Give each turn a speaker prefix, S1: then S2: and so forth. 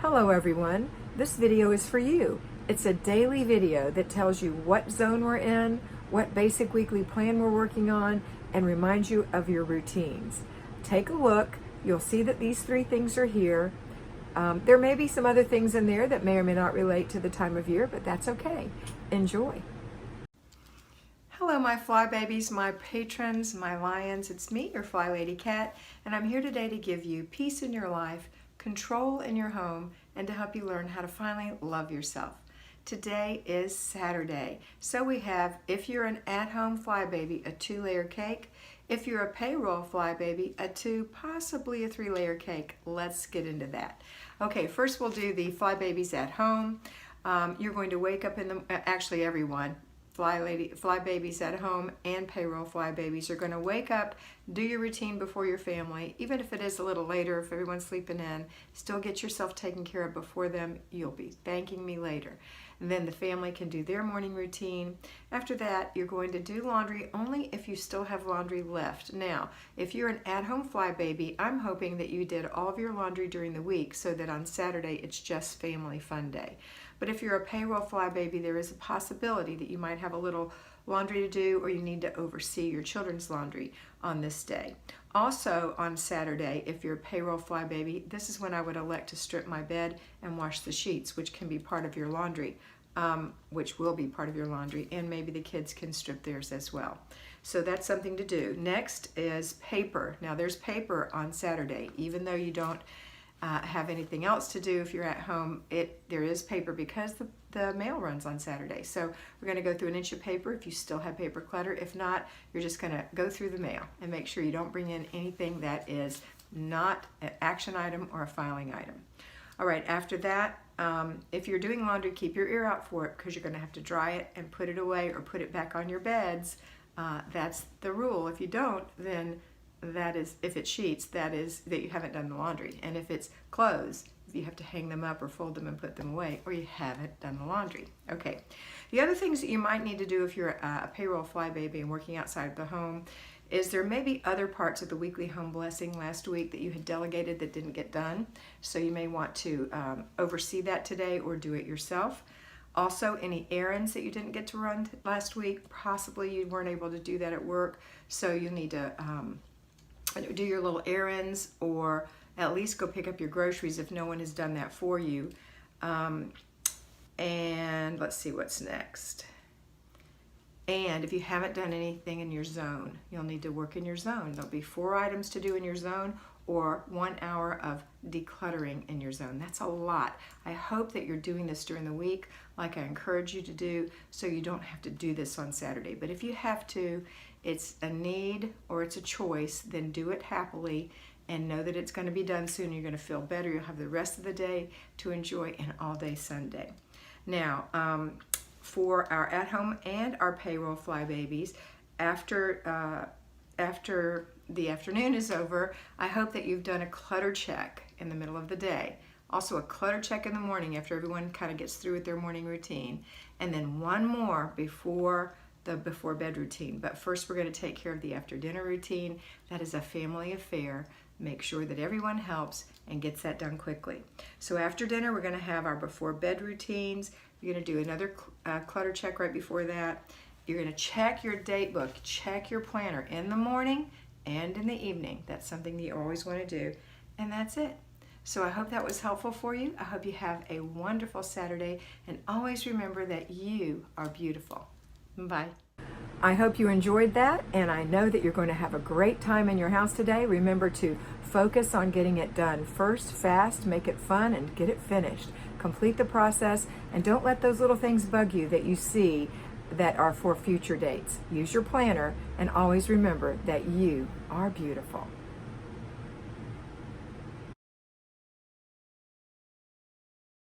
S1: Hello everyone, this video is for you. It's a daily video that tells you what zone we're in, what basic weekly plan we're working on, and reminds you of your routines. Take a look, you'll see that these three things are here. There may be some other things in there that may or may not relate to the time of year, but that's okay. Enjoy. Hello my fly babies, my patrons, my lions. It's me, your FlyLady Kat, and I'm here today to give you peace in your life, control in your home, and to help you learn how to finally love yourself. Today is Saturday, so we have, if you're an at-home fly baby, a 2-layer cake. If you're a payroll fly baby, a 2, possibly a 3-layer cake. Let's get into that. Okay, first we'll do the fly babies at home. You're going to wake up in the, actually everyone, fly babies at home and payroll fly babies are going to wake up, do your routine before your family, even if it is a little later, if everyone's sleeping in, still get yourself taken care of before them. You'll be thanking me later. And then the family can do their morning routine. After that, you're going to do laundry only if you still have laundry left. Now, if you're an at-home fly baby, I'm hoping that you did all of your laundry during the week so that on Saturday it's just family fun day. But if you're a payroll fly baby, there is a possibility that you might have a little laundry to do, or you need to oversee your children's laundry on this day. Also on Saturday, if you're a payroll fly baby, this is when I would elect to strip my bed and wash the sheets, which can be part of your laundry, which will be part of your laundry, and maybe the kids can strip theirs as well. So that's something to do. Next is paper. Now there's paper on Saturday, even though you don't have anything else to do if you're at home, there is paper because the mail runs on Saturday. So we're going to go through an inch of paper if you still have paper clutter. If not, you're just going to go through the mail and make sure you don't bring in anything that is not an action item or a filing item. All right, after that, if you're doing laundry, keep your ear out for it because you're going to have to dry it and put it away or put it back on your beds. That's the rule. If you don't, then that is, if it's sheets, that is that you haven't done the laundry. And if it's clothes, you have to hang them up or fold them and put them away, or you haven't done the laundry. Okay. The other things that you might need to do if you're a payroll fly baby and working outside of the home is there may be other parts of the weekly home blessing last week that you had delegated that didn't get done. So you may want to oversee that today or do it yourself. Also, any errands that you didn't get to run last week, possibly you weren't able to do that at work, so you need to do your little errands, or at least go pick up your groceries if no one has done that for you. And let's see what's next. And if you haven't done anything in your zone, you'll need to work in your zone. There'll be 4 items to do in your zone, or 1 hour of decluttering in your zone. That's a lot. I hope that you're doing this during the week like I encourage you to do, so you don't have to do this on Saturday. But if you have to, it's a need or it's a choice, then do it happily and know that it's going to be done soon. You're going to feel better. You'll have the rest of the day to enjoy an all-day Sunday. Now, for our at-home and our payroll fly babies, after the afternoon is over, I hope that you've done a clutter check in the middle of the day. Also a clutter check in the morning after everyone kind of gets through with their morning routine. And then one more before the before bed routine. But first we're going to take care of the after dinner routine. That is a family affair. Make sure that everyone helps and gets that done quickly. So after dinner we're going to have our before bed routines. You're going to do another clutter check right before that. You're going to check your date book, check your planner in the morning and in the evening. That's something that you always want to do. And that's it. So I hope that was helpful for you. I hope you have a wonderful Saturday, and always remember that you are beautiful. Bye. I hope you enjoyed that, and I know that you're going to have a great time in your house today. Remember to focus on getting it done first, fast, make it fun, and get it finished. Complete the process, and don't let those little things bug you that you see that are for future dates. Use your planner, and always remember that you are beautiful.